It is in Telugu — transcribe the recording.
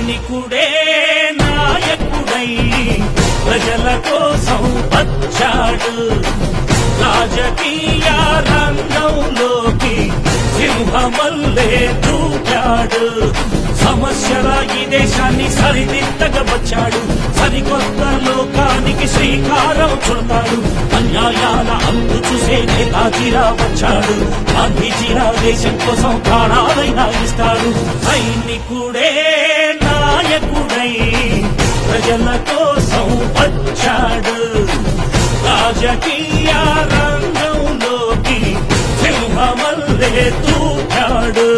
సైనికుడే నాయకుడై ప్రజల కోసం వచ్చాడు. రాజకీయ రంగంలోకి సింహమల్లే దూకాడు. సమస్యల ఈ దేశాన్ని సరిదిద్దగా వచ్చాడు. సరికొత్త లోకానికి శ్రీకారం చుడతాడు. అన్యాయాల అంతు చూసే నేతాజీరా వచ్చాడు. గాంధీజీరా దేశం కోసం ప్రాణాలైనా ఇస్తాడు. సైనికుడే నాయకుడై ప్రజల కోసం వచ్చాడు. రాజకీయ రంగంలోకి సింహమల్లే దూకాడు.